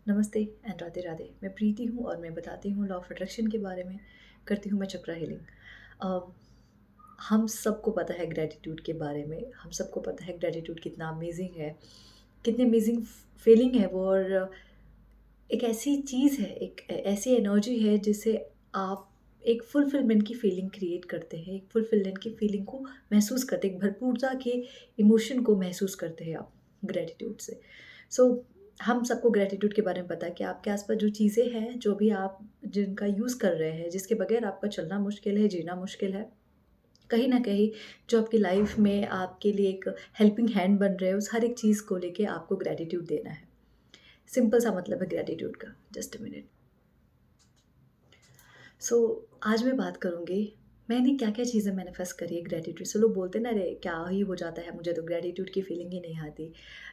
नमस्ते एंड राधे राधे। मैं प्रीति हूँ और मैं बताती हूँ लॉ ऑफ अट्रैक्शन के बारे में। करती हूँ मैं चक्रा हीलिंग। अ, हम सबको पता है ग्रैटिट्यूड के बारे में। हम सबको पता है ग्रैटिट्यूड कितना अमेजिंग है, कितनी अमेजिंग फीलिंग है वो। और एक ऐसी चीज़ है, एक ऐसी एनर्जी है जिससे आप एक फुलफिलमेंट की फीलिंग क्रिएट करते हैं, एक फुलफिलमेंट की फीलिंग को महसूस करते हैं, एक भरपूरता के इमोशन को महसूस करते हैं आप ग्रैटिट्यूड से। सो हम सबको ग्रैटिट्यूड के बारे में पता है कि आपके आसपास जो चीज़ें हैं, जो भी आप जिनका यूज़ कर रहे हैं, जिसके बगैर आपका चलना मुश्किल है, जीना मुश्किल है, कहीं न कहीं जो आपकी लाइफ में आपके लिए एक हेल्पिंग हैंड बन रहे हैं, उस हर एक चीज़ को लेके आपको ग्रैटिट्यूड देना है। सिंपल सा मतलब है ग्रैटिट्यूड का। Just a minute. सो आज मैं बात करूँगी मैंने क्या-क्या चीज़ें मैनिफेस्ट करी है ग्रैटिट्यूड से। लोग बोलते हैं ना, अरे क्या ही हो जाता है, मुझे तो ग्रैटिट्यूड की फीलिंग ही नहीं आती।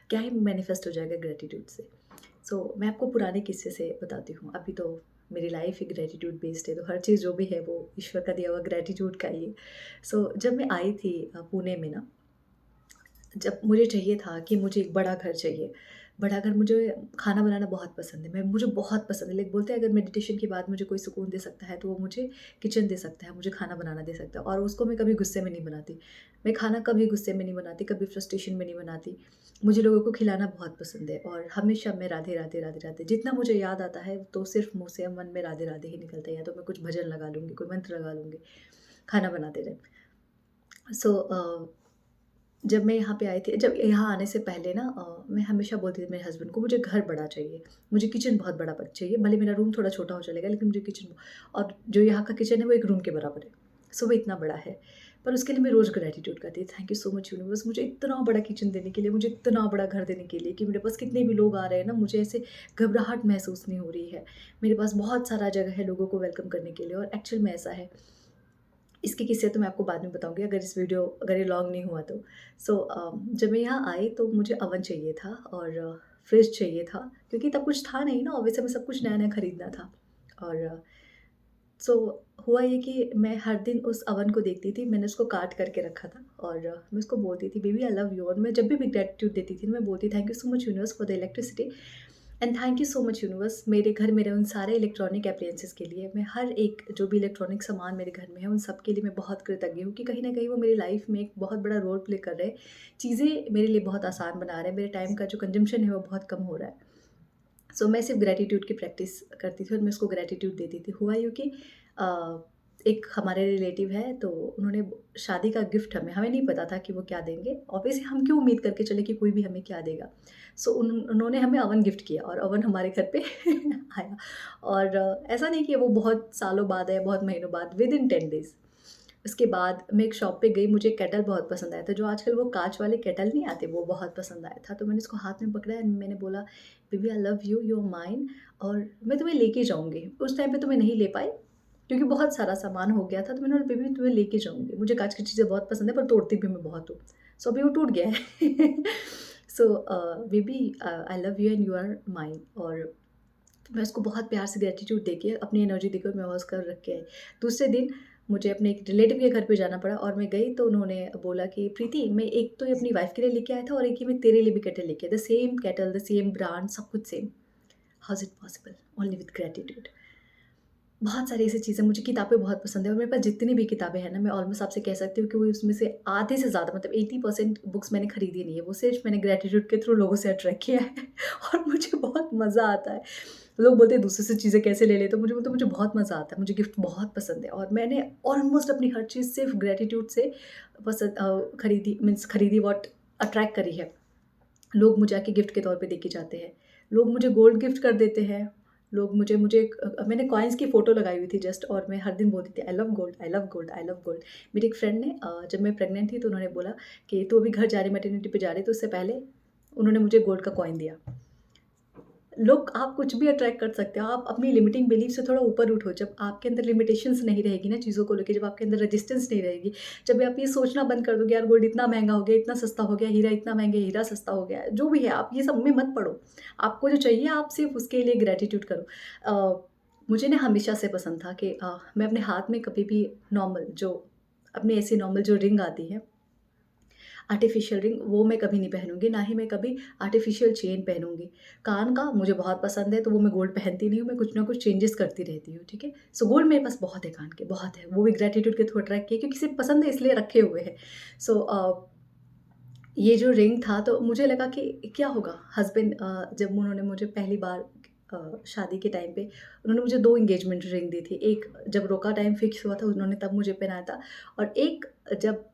क्या ही मैनिफेस्ट हो जाएगा ग्रैटिट्यूड से। मैं आपको पुराने किस्से से बताती हूँ। अभी तो मेरी लाइफ ही ग्रैटिट्यूड बेस्ड है, तो हर चीज़ जो भी है वो ईश्वर का दिया हुआ ग्रैटिट्यूड का ही है। जब मैं आई थी पुणे में ना, जब मुझे चाहिए था कि मुझे एक बड़ा घर चाहिए। बड़ा घर, मुझे खाना बनाना बहुत पसंद है, मैं मुझे बहुत पसंद है। लाइक बोलते हैं अगर मेडिटेशन के बाद मुझे कोई सुकून दे सकता है, तो वो मुझे किचन दे सकता है, मुझे खाना बनाना दे सकता है, और उसको मैं कभी गुस्से में नहीं बनाती। मैं खाना कभी गुस्से में नहीं बनाती, कभी फ्रस्ट्रेशन में नहीं बनाती। मुझे लोगों को खिलाना बहुत पसंद है और हमेशा मैं राधे, राधे, राधे, राधे जितना मुझे याद आता है तो सिर्फ़ मुँह से मन में राधे, राधे ही निकलता है, या तो मैं कुछ भजन लगा लूँगी, कोई मंत्र लगा लूँगी, खाना बनाते टाइम। सो जब मैं यहाँ पे आई थी, जब यहाँ आने से पहले ना मैं हमेशा बोलती थी मेरे हस्बैंड को मुझे घर बड़ा चाहिए, मुझे किचन बहुत बड़ा चाहिए, भले मेरा रूम थोड़ा छोटा हो चलेगा लेकिन मुझे किचन। और जो यहाँ का किचन है वो एक रूम के बराबर है। वो इतना बड़ा है। पर उसके लिए मैं रोज़ ग्रैटिट्यूड करती थी, thank you so much universe, मुझे इतना बड़ा किचन देने के लिए, मुझे इतना बड़ा घर देने के लिए कि मेरे पास कितने भी लोग आ रहे हैं ना, मुझे ऐसे घबराहट महसूस नहीं हो रही है। मेरे पास बहुत सारा जगह है लोगों को वेलकम करने के लिए, और एक्चुअल में ऐसा है। इसके किस्से तो मैं आपको बाद में बताऊँगी, अगर ये लॉन्ग नहीं हुआ तो। जब मैं यहाँ आई तो मुझे ओवन चाहिए था और फ्रिज चाहिए था, क्योंकि तब कुछ था नहीं ना, ऑब्वियसली हमें सब कुछ नया-नया खरीदना था। और सो हुआ ये कि मैं हर दिन उस ओवन को देखती थी, मैंने उसको काट करके रखा था, और मैं उसको बोलती थी बेबी आई लव यू। और मैं जब भी ग्रैटिट्यूड देती थी मैं बोलती thank you so much universe for the electricity, and thank you so much universe मेरे घर मेरे उन सारे इलेक्ट्रॉनिक एप्लायंसेस के लिए। मैं हर एक जो भी इलेक्ट्रॉनिक सामान मेरे घर में है उन सब के लिए मैं बहुत कृतज्ञ हूँ, कि कहीं न कहीं वो मेरी लाइफ में एक बहुत बड़ा रोल प्ले कर रहे हैं। चीज़ें मेरे लिए बहुत आसान बना रहे हैं, मेरे टाइम का जो कंज़म्पशन है वो बहुत कम हो रहा है। मैं सिर्फ़ ग्रैटिट्यूड की प्रैक्टिस करती थी और मैं उसको ग्रैटिट्यूड देती थी। हुआ यूँ कि अ, एक हमारे रिलेटिव है, तो उन्होंने शादी का गिफ्ट हमें हमें नहीं पता था कि वो क्या देंगे। ऑब्वियसली हम क्यों उम्मीद करके चले कि कोई भी हमें क्या देगा। उन्होंने हमें ओवन गिफ्ट किया और ओवन हमारे घर पे आया। और ऐसा नहीं कि वो बहुत सालों बाद आया, बहुत महीनों बाद, विदिन 10 डेज़। उसके बाद मैं एक शॉप पे गई, मुझे केटल बहुत पसंद आया था, जो आजकल वो काँच वाले केटल नहीं आते, वो बहुत पसंद आया था। तो मैंने उसको हाथ में पकड़ा एंड मैंने बोला, baby I love you, you are mine, और मैं तुम्हें लेके जाऊँगी। उस टाइम पे तो मैं नहीं ले पाई, क्योंकि बहुत सारा सामान हो गया था, तो मैंने बोला बेबी तुम्हें लेके जाऊँगी। मुझे काँच की चीज़ें बहुत पसंद है, पर तोड़ती भी मैं बहुत हूँ। अभी वो टूट गया है। Baby I love you and you are mine. और मैं उसको बहुत प्यार से ग्रैटिट्यूड देके, अपनी एनर्जी देकर मैं वॉश कर रख के आई। दूसरे दिन मुझे अपने एक रिलेटिव के घर पे जाना पड़ा, और मैं गई तो उन्होंने बोला कि प्रीति, मैं एक तो ये अपनी वाइफ़ के लिए लेके आया था, और एक ये मैं तेरे लिए भी केटल लेके आया, the same kettle, the same brand, सब कुछ same. How is it possible? Only with gratitude. बहुत सारी ऐसी चीज़ें, मुझे किताबें बहुत पसंद है, और मेरे पास जितनी भी किताबें हैं ना, मैं ऑलमोस्ट आपसे कह सकती हूँ कि वो उसमें से आधे से ज़्यादा, मतलब 80% बुक्स मैंने खरीदी नहीं है, वो सिर्फ़ मैंने ग्रैटिट्यूड के थ्रू लोगों से अट्रैक्ट किया है। और मुझे बहुत मज़ा आता है। लोग बोलते हैं दूसरे से चीज़ें कैसे ले लेते हो? मुझे बोलते हैं मुझे बहुत मज़ा आता है, मुझे गिफ्ट बहुत पसंद है, और मैंने ऑलमोस्ट अपनी हर चीज़ सिर्फ़ ग्रैटिट्यूड से खरीदी, मीन्स खरीदी, व्हाट अट्रैक्ट करी है। लोग मुझे आके गिफ्ट के तौर पे देके जाते हैं। लोग मुझे गोल्ड गिफ्ट कर देते हैं। लोग मुझे मुझे मैंने कॉइन्स की फ़ोटो लगाई हुई थी जस्ट, और मैं हर दिन बोलती थी I love gold, I love gold, I love gold. मेरी एक फ्रेंड ने जब मैं प्रेग्नेंट थी तो उन्होंने बोला कि तू अभी घर जा रही, मैटरनिटी पे जा रही, तो उससे पहले उन्होंने मुझे गोल्ड का कॉइन दिया। लोग, आप कुछ भी अट्रैक्ट कर सकते हो, आप अपनी लिमिटिंग बिलीफ से थोड़ा ऊपर उठो। जब आपके अंदर लिमिटेशंस नहीं रहेगी ना चीज़ों को लेके, जब आपके अंदर रेजिस्टेंस नहीं रहेगी, जब आप ये सोचना बंद कर दोगे यार गोल्ड इतना महँगा हो गया, इतना सस्ता हो गया, हीरा इतना महँगा, हीरा सस्ता हो गया, जो भी है आप ये सब में मत पड़ो। आपको जो चाहिए आप सिर्फ़ उसके लिए ग्रैटिट्यूड करो। मुझे ना हमेशा से पसंद था कि मैं अपने हाथ में कभी भी नॉर्मल जो अपनी ऐसी नॉर्मल जो रिंग आती है, आर्टिफ़िशियल रिंग वो मैं कभी नहीं पहनूँगी, ना ही मैं कभी आर्टिफ़िशियल चेन पहनूँगी। कान का मुझे बहुत पसंद है, तो वो मैं गोल्ड पहनती नहीं हूँ, मैं कुछ ना कुछ चेंजेस करती रहती हूँ, ठीक है? सो गोल्ड मेरे पास बहुत है कान के, बहुत है। वो भी ग्रैटिट्यूड के थ्रू अट्रैक्ट किए क्योंकि सिर्फ़ पसंद है इसलिए रखे हुए हैं। सो ये जो रिंग था तो मुझे लगा कि क्या होगा हस्बैंड जब उन्होंने मुझे पहली बार शादी के टाइम पे उन्होंने मुझे 2 एंगेजमेंट रिंग दी थी। एक जब रोका टाइम फिक्स हुआ था उन्होंने तब मुझे पहनाया था और एक जब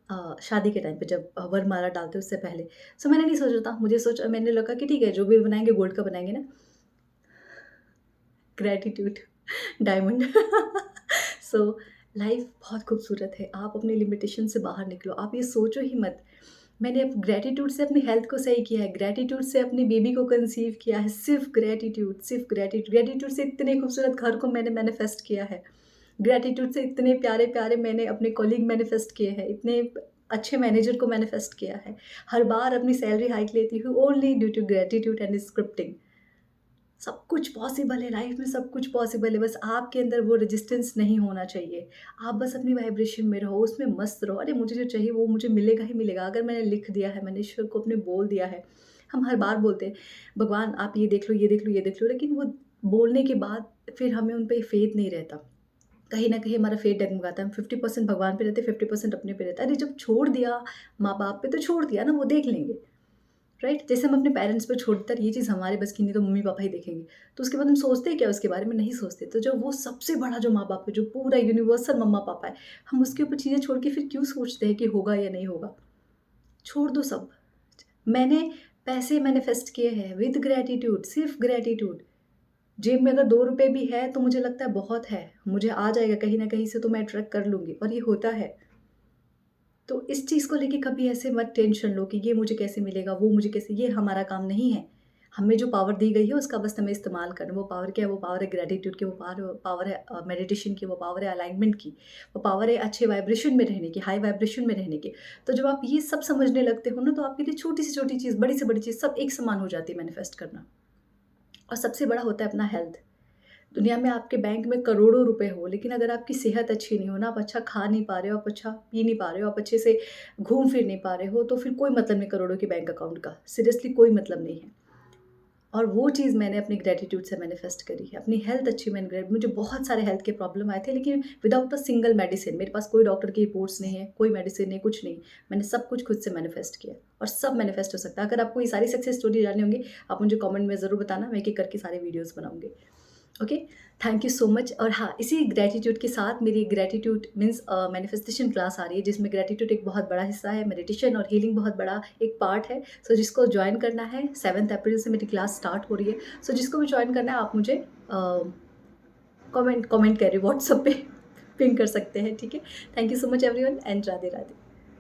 शादी के टाइम पे जब वरमाला डालते उससे पहले। सो मैंने नहीं सोचा था, मैंने लगा कि ठीक है जो भी बनाएँगे गोल्ड का बनाएँगे ना। Gratitude diamond. सो लाइफ बहुत खूबसूरत है। आप अपनी लिमिटेशन से बाहर निकलो। आप ये सोचो ही मत। मैंने अब ग्रैटिट्यूड से अपनी हेल्थ को सही किया है, ग्रैटिट्यूड से अपनी बेबी को कंसीव किया है, सिर्फ़ ग्रैटिट्यूड, सिर्फ़ ग्रैटिट्यूड। ग्रैटिट्यूड से इतने खूबसूरत घर को मैंने मैनिफेस्ट किया है। ग्रैटिट्यूड से इतने प्यारे-प्यारे मैंने अपने कलीग मैनिफेस्ट किए हैं, इतने अच्छे मैनेजर को मैनिफेस्ट किया है। हर बार अपनी सैलरी हाइक लेती हूँ only due to gratitude and scripting. सब कुछ पॉसिबल है, लाइफ में सब कुछ पॉसिबल है, बस आपके अंदर वो रेजिस्टेंस नहीं होना चाहिए। आप बस अपनी वाइब्रेशन में रहो, उसमें मस्त रहो। अरे मुझे जो चाहिए वो मुझे मिलेगा ही मिलेगा। अगर मैंने लिख दिया है, मैंने ईश्वर को अपने बोल दिया है। हम हर बार बोलते हैं, भगवान आप ये देख लो, ये देख लो, ये देख लो, लेकिन वो बोलने के बाद फिर हमें उन पे फ़ेथ नहीं रहता। कहीं न कहीं हमारा फ़ेथ डगमगाता है। हम 50% भगवान पे रहते हैं, 50% अपने पे रहता है। अरे जब छोड़ दिया माँ-बाप पे तो छोड़ दिया ना, वो देख लेंगे। राइट? जैसे हम अपने पेरेंट्स पे छोड़ते हैं, ये चीज़ हमारे बस की नहीं तो मम्मी-पापा ही देखेंगे। तो उसके बाद हम सोचते हैं क्या उसके बारे में? नहीं सोचते। तो जो वो सबसे बड़ा जो माँ-बाप है, जो पूरा यूनिवर्सल मम्मा-पापा है, हम उसके ऊपर चीज़ें छोड़ के फिर क्यों सोचते हैं कि होगा या नहीं होगा? छोड़ दो सब। मैंने पैसे मैनिफेस्ट किए हैं विद ग्रैटिट्यूड, सिर्फ़ ग्रैटिट्यूड। जेब में अगर ₹2 भी है तो मुझे लगता है बहुत है। मुझे आ जाएगा कहीं न कहीं से तो मैं अट्रैक्ट कर लूँगी और ये होता है। तो इस चीज़ को लेके कभी ऐसे मत टेंशन लो कि ये मुझे कैसे मिलेगा, वो मुझे कैसे ये हमारा काम नहीं है। हमें जो पावर दी गई है उसका बस हमें इस्तेमाल करना है। वो पावर क्या है? वो पावर है ग्रैटिट्यूड की, वो पावर है मेडिटेशन की, वो पावर है अलाइनमेंट की, वो पावर है अच्छे वाइब्रेशन में रहने की, हाई वाइब्रेशन में रहने की। तो जब आप ये सब समझने लगते हो ना तो आपके लिए छोटी से छोटी चीज़, बड़ी से बड़ी चीज़ सब एक समान हो जाती है मैनिफेस्ट करना। और सबसे बड़ा होता है अपना हेल्थ। दुनिया में आपके बैंक में करोड़ों रुपए हो, लेकिन अगर आपकी सेहत अच्छी नहीं हो ना, आप अच्छा खा नहीं पा रहे हो, आप अच्छा पी नहीं पा रहे हो, आप अच्छे से घूम फिर नहीं पा रहे हो, तो फिर कोई मतलब नहीं करोड़ों के बैंक अकाउंट का। सीरियसली कोई मतलब नहीं है। और वो चीज़ मैंने अपनी ग्रैटिट्यूड से मैनिफेस्ट करी है। अपनी हेल्थ अच्छी मैंने ग्रैट मुझे बहुत सारे हेल्थ के प्रॉब्लम आए थे, लेकिन विदाउट अ सिंगल मेडिसिन। मेरे पास कोई डॉक्टर की रिपोर्ट्स नहीं है, कोई मेडिसिन नहीं, कुछ नहीं। मैंने सब कुछ खुद से मैनिफेस्ट किया और सब मैनिफेस्ट हो सकता है। अगर आपको ये सारी सक्सेस स्टोरी जाननी होंगी, आप मुझे कमेंट में ज़रूर बताना, मैं एक-एक करके सारे वीडियोज़ बनाऊँगी। Okay, thank you so much. और हाँ, इसी ग्रैटिट्यूड के साथ मेरी ग्रैटिट्यूड मीन्स मैनिफेस्टेशन क्लास आ रही है जिसमें ग्रैटिट्यूड एक बहुत बड़ा हिस्सा है, मेडिटेशन और हीलिंग बहुत बड़ा एक पार्ट है। सो जिसको ज्वाइन करना है 7 अप्रैल से मेरी क्लास स्टार्ट हो रही है। सो जिसको भी ज्वाइन करना है आप मुझे कमेंट कमेंट करिए व्हाट्सएप पे पिंग कर सकते हैं, ठीक है। Thank you so much everyone and Radhe Radhe.